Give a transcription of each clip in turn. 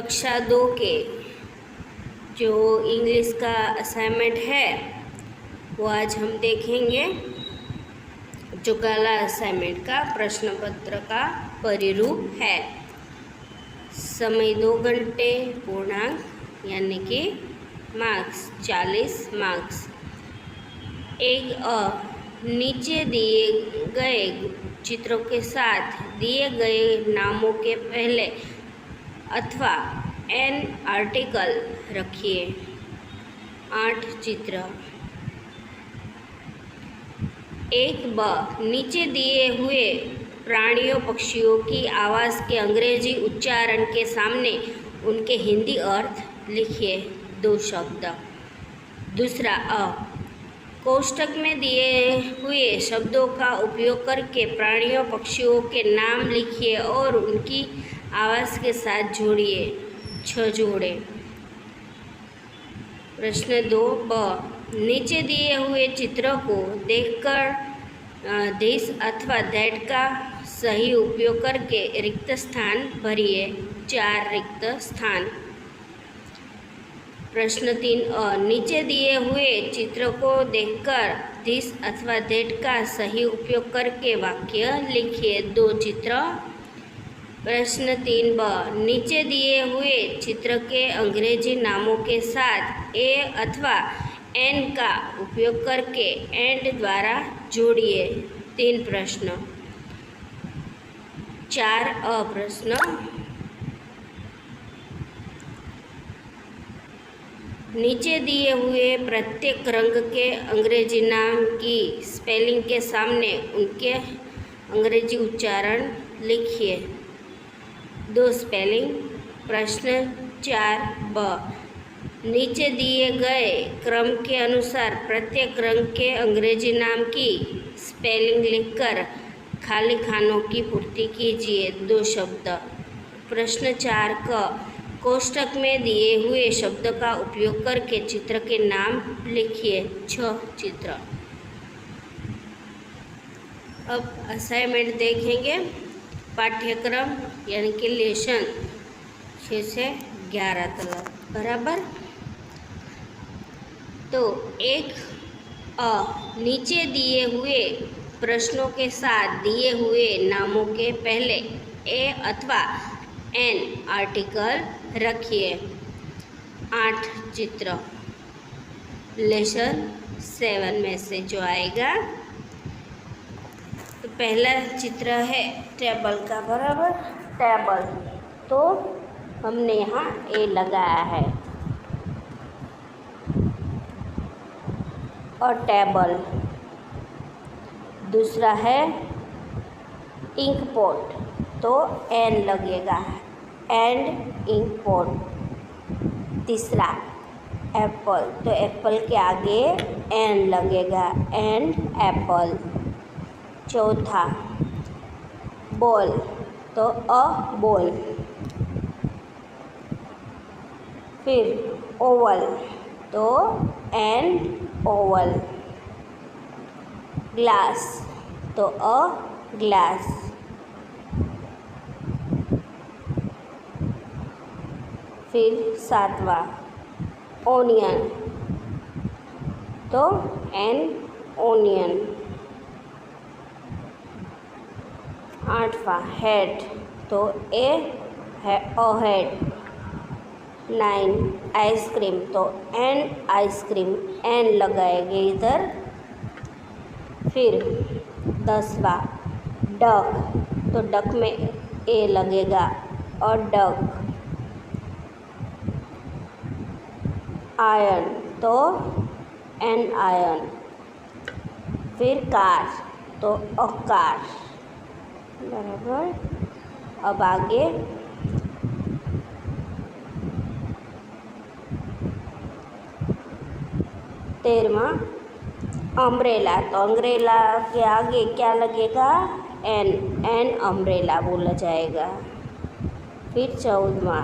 कक्षा 2 के जो इंग्लिश का असाइनमेंट है वो आज हम देखेंगे। जो पहला असाइनमेंट का प्रश्न पत्र का परिरूप है। समय 2 घंटे, पूर्णांक यानी कि मार्क्स 40 मार्क्स। नीचे दिए गए चित्रों के साथ दिए गए नामों के पहले अथवा एन आर्टिकल रखिए। 8 चित्र। 1 नीचे दिए हुए प्राणियों पक्षियों की आवाज़ के अंग्रेजी उच्चारण के सामने उनके हिंदी अर्थ लिखिए। 2 शब्द। दूसरा कोष्ठक में दिए हुए शब्दों का उपयोग करके प्राणियों पक्षियों के नाम लिखिए और उनकी आवाज़ के साथ जोड़िए। 6 जोड़े। प्रश्न 2 नीचे दिए हुए चित्रों को देखकर दिस अथवा दैट का सही उपयोग करके रिक्त स्थान भरिए। 4 रिक्त स्थान। प्रश्न 3 नीचे दिए हुए चित्र को देखकर दिस अथवा दैट का सही उपयोग करके वाक्य लिखिए। 2 चित्र। प्रश्न 3 नीचे दिए हुए चित्र के अंग्रेजी नामों के साथ ए अथवा एन का उपयोग करके एंड द्वारा जोड़िए। 3 प्रश्न। 4 प्रश्न। नीचे दिए हुए प्रत्येक रंग के अंग्रेजी नाम की स्पेलिंग के सामने उनके अंग्रेजी उच्चारण लिखिए। 2 स्पेलिंग। प्रश्न 4 नीचे दिए गए क्रम के अनुसार प्रत्येक रंग के अंग्रेजी नाम की स्पेलिंग लिखकर खाली खानों की पूर्ति कीजिए। 2 शब्द। प्रश्न 4 कोष्ठक में दिए हुए शब्द का उपयोग करके चित्र के नाम लिखिए। 6 चित्र। अब असाइनमेंट देखेंगे। पाठ्यक्रम यानी कि लेसन 6 से 11 तक बराबर। तो 1 नीचे दिए हुए प्रश्नों के साथ दिए हुए नामों के पहले ए अथवा एन आर्टिकल रखिए। 8 चित्र। लेसन 7 में से जो आएगा। तो पहला चित्र है टेबल का बराबर। टेबल तो हमने यहाँ ए लगाया है और टेबल। दूसरा है इंक पॉट तो एन लगेगा एंड इंक पॉट। तीसरा एप्पल तो एप्पल के आगे एन लगेगा एंड एप्पल। चौथा बॉल तो अ बॉल। फिर ओवल तो एंड ओवल। ग्लास तो अ ग्लास। फिर 7वां ओनियन तो एन ओनियन। 8वां हेड तो ए है अ हेड। 9 आइसक्रीम तो एन आइसक्रीम एन लगाएंगे इधर। फिर 10वां डक तो डक में ए लगेगा और डक। आयरन तो एन आयरन। फिर कार तो अ कार बराबर। अब आगे 13वां अम्ब्रेला तो अम्ब्रेला के आगे क्या लगेगा एन अम्ब्रेला बोला जाएगा। फिर 14वां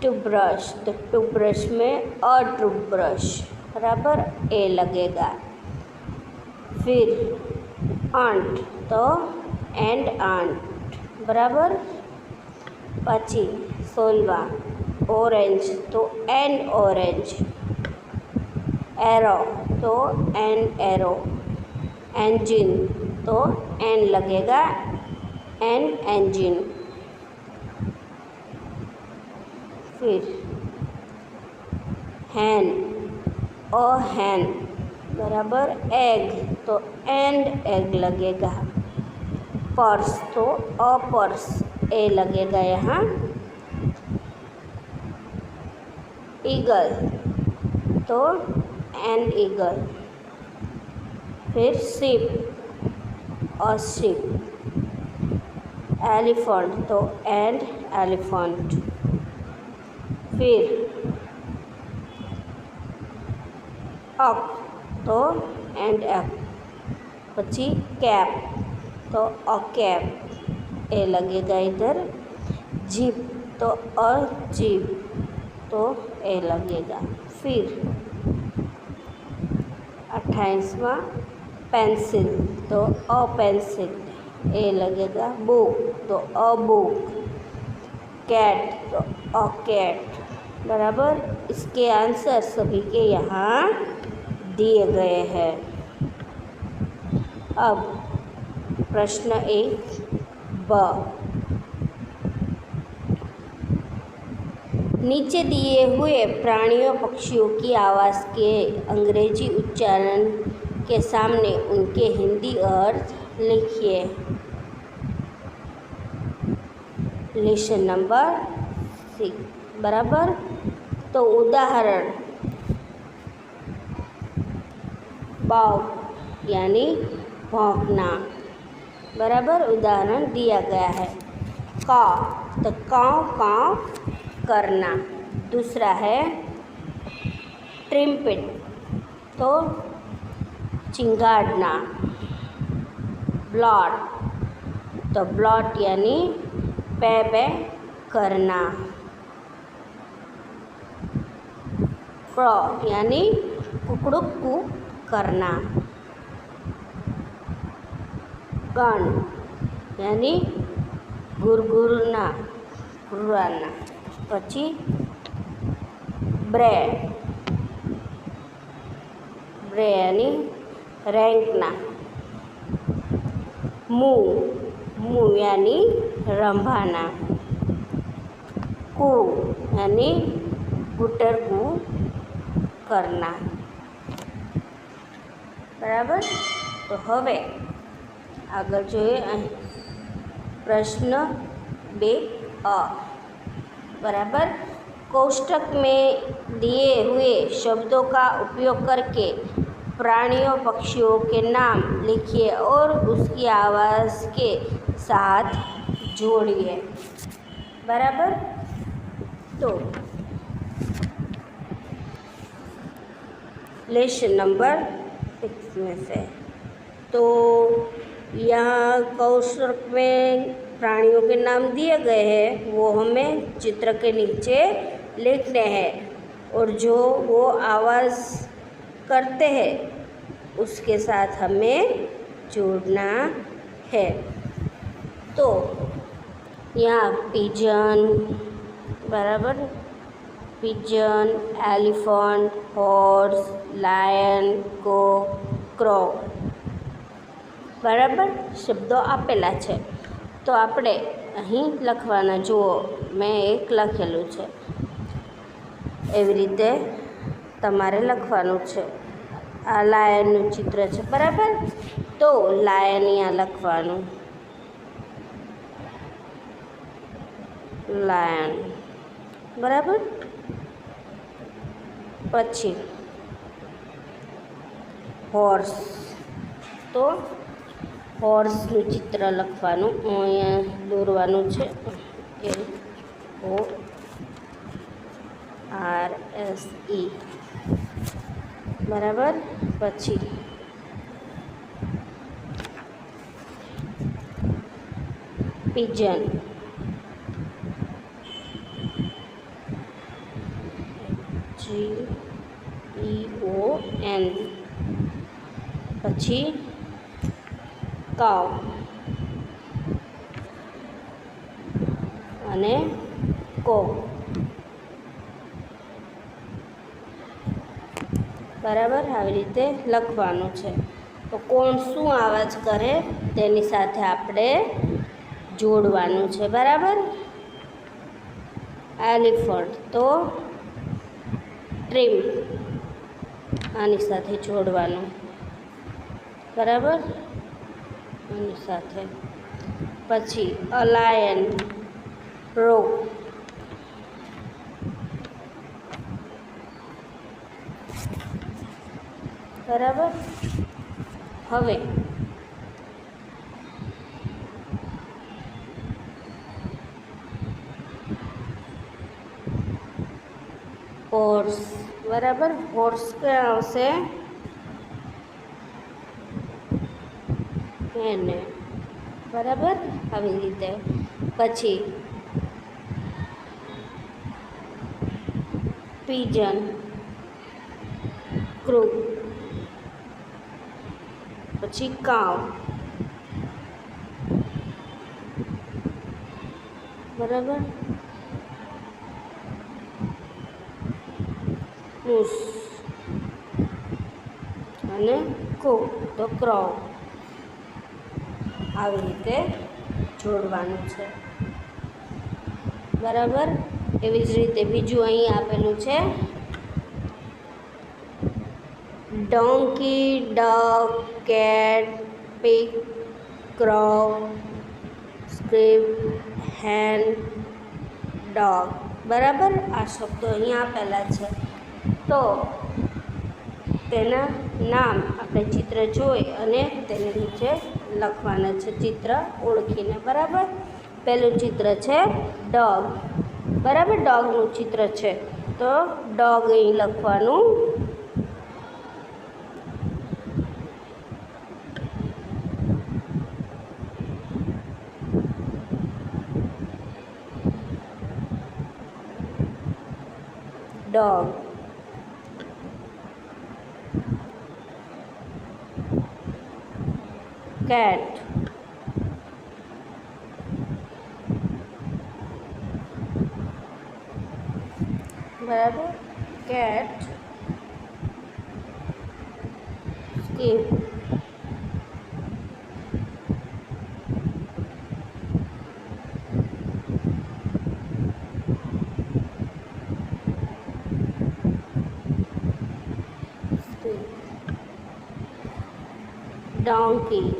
टूथब्रश तो टूथब्रश में अ टूथब्रश बराबर ए लगेगा। फिर आंट तो एंड आंट बराबर। પછી 16वां ऑरेंज तो एन ऑरेंज, एरो तो एन एरो, इंजन तो एन लगेगा, एन इंजन। फिर हैन, अ हैन बराबर, एग तो एंड एग लगेगा, पर्स तो अ पर्स, ए लगेगा यहाँ, ईगल तो एन ईगल। फिर शिप, अ शिप, एलिफेंट तो एंड एलिफेंट। फिर अक तो एंड अक, पछी कैप तो अ कैप, ए लगेगा इधर, जीप तो अ जीप तो ए लगेगा। फिर 28वां पेंसिल तो अ पेंसिल, ए लगेगा, बुक तो अ बुक, कैट तो अ कैट बराबर। इसके आंसर सभी के यहाँ दिए गए हैं। अब प्रश्न 1 ब, नीचे दिए हुए प्राणियों पक्षियों की आवाज़ के अंग्रेजी उच्चारण के सामने उनके हिंदी अर्थ लिखिए। लेसन नंबर 6 बराबर। तो उदाहरण, बाव यानी भौंकना बराबर, उदाहरण दिया गया है। काव तो काव काव करना। दूसरा है ट्रिम्पिट तो चिंगाड़ना। ब्लॉट तो ब्लॉट यानी पे पे करना। क्रॉ यानी कुकड़ुकू करना। गन यानी गुरगुरना गुर्राना। पछी ब्रेड, ब्रे यानी रेंकना। मुँह यानी रंभाना। कू यानी गुटरगू करना बराबर। तो हवे आगळ जोईए प्रश्न 2 बराबर। कोष्टक में दिए हुए शब्दों का उपयोग करके प्राणियों पक्षियों के नाम लिखिए और उसकी आवाज़ के साथ जोड़िए बराबर। तो लेसन नंबर 6 में से तो यहाँ कोष्टक में प्राणियों के नाम दिए गए हैं, वो हमें चित्र के नीचे लिखने हैं और जो वो आवाज़ करते हैं उसके साथ हमें जोड़ना है। तो यहाँ पिजन बराबर, पिजन, एलिफेंट, हॉर्स, लायन, को, क्रो बराबर शब्दों आपेला है। तो आपणे अहीं लखवाना, जुओ मैं एक लखेलू है, एवी रीते तमारे लखवानुं छे। आ लायननुं चित्र है बराबर। तो लायन यहाँ लखवानुं, लायन बराबर। पछी हॉर्स तो हॉर्सनुं चित्र लखवानुं, अहींया दोरवानुं छे, HORSE बराबर। पछी पिजन, GEON। पछी काव अने को બરાબર, આવી રીતે લખવાનું છે. તો કોણ શું અવાજ કરે તેની સાથે આપણે જોડવાનું છે. બરાબર, એલિફન્ટ તો ટ્રીમ આની સાથે જોડવાનું. બરાબર, આની સાથે. પછી અ લાયન રોક. બરાબર, હવે હોર્સ. બરાબર, હોર્સ ક્યાં આવશે? એને. બરાબર, આવી રીતે. પછી પીજન, ક્રૂ. પછી કાવ. બરાબર, મૂસ અને કૂક તો ક્રો. આવી રીતે જોડવાનું છે. બરાબર, એવી જ રીતે બીજું અહીં આપેલું છે donkey, duck, cat, pig, crow, સ્ક્રીપ, હેન, ડોગ. બરાબર, આ શબ્દો અહીં આપેલા છે. તો તેના નામ આપણે ચિત્ર જોઈ અને તેની નીચે લખવાના છે, ચિત્ર ઓળખીને. બરાબર, પહેલું ચિત્ર છે ડોગ. બરાબર, ડોગનું ચિત્ર છે તો ડોગ અહીં લખવાનું. ડોગ. કેટ. બરાબર, cat. Skip. donkey.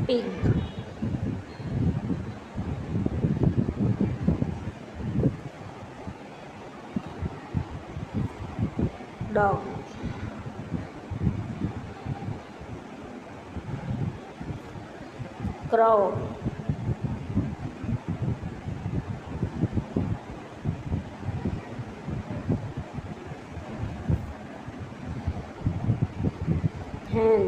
Pig. Dog. Crow. Hen.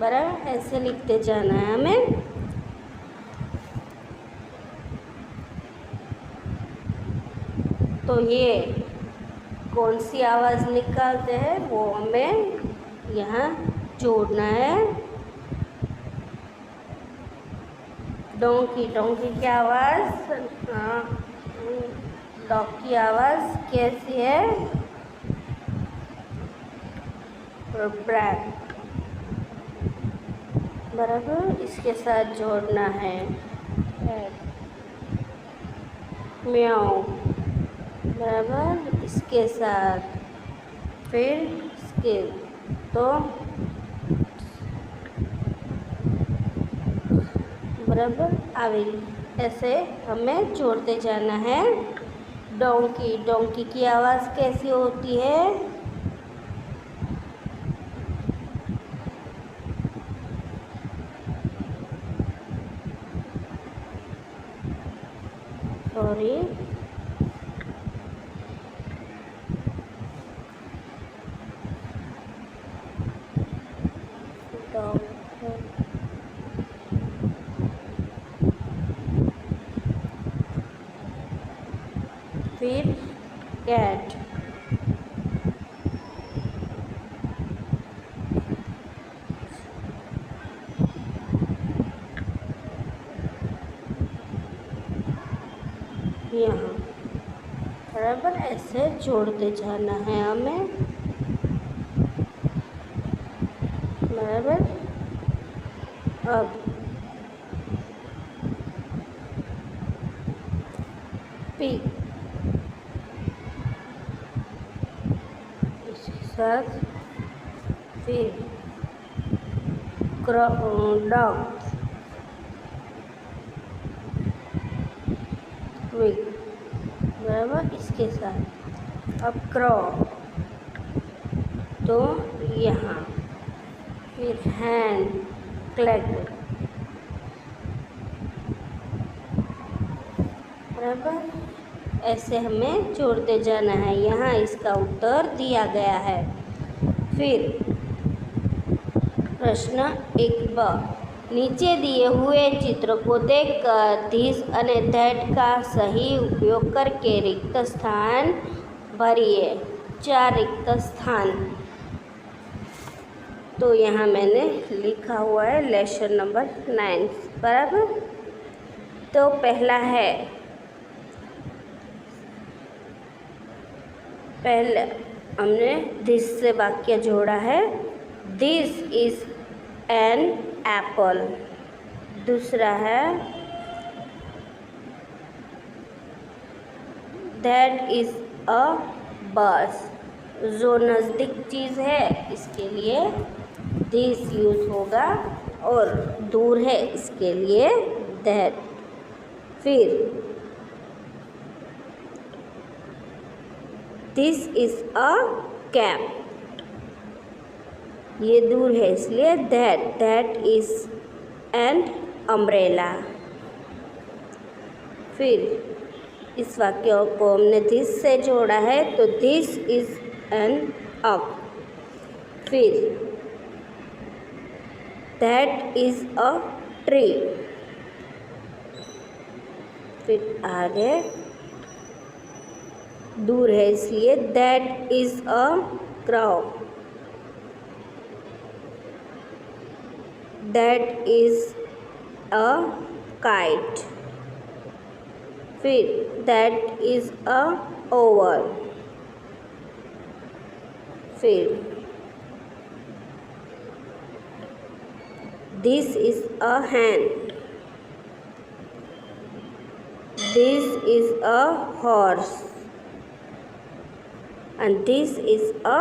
बराबर, ऐसे लिखते जाना है हमें. तो ये कौन सी आवाज़ निकालते हैं वो हमें यहाँ जोड़ना है. डोंकी, डोंकी की आवाज़, डॉग की आवाज़ कैसी है? ब्रैक. बराबर, इसके साथ जोड़ना है म्याऊ. बराबर, इसके साथ फिर स्किल. तो बराबर आवी ऐसे हमें जोड़ते जाना है. डोंकी, डोंकी की आवाज़ कैसी होती है? सॉरी, फिर कैट. बराबर ऐसे जोड़ते जाना है हमें, बराबर। अब पिग इसके साथ, फिर डॉग, क्विक, बराबर इसके साथ। अब क्रॉ तो यहाँ, फिर हैंड, क्लैक, बराबर ऐसे हमें जोड़ते जाना है। यहाँ इसका उत्तर दिया गया है। फिर प्रश्न 1ब, नीचे दिए हुए चित्र को देखकर दिस અને that का सही उपयोग करके रिक्त स्थान भरिए। 4 रिक्त स्थान तो यहाँ मैंने लिखा हुआ है लेसन नंबर 9, बराबर। तो पहला है, पहले हमने दिस से वाक्य जोड़ा है, दिस इज एन एप्पल। दूसरा है, दैट इज अ बस। जो नज़दीक चीज़ है इसके लिए दिस यूज होगा, और दूर है इसके लिए दैट। फिर दिस इज अ कैप, ये दूर है इसलिए दैट इज एन अम्ब्रेला। फिर इस वाक्य को हमने दिस से जोड़ा है तो दिस इज एन अप। फिर दैट इज अ ट्री। फिर आगे दूर है इसलिए that is a crow, that is a kite. फिर दैट इज अ ओवल। फिर this is a hand, this is a horse, and this is a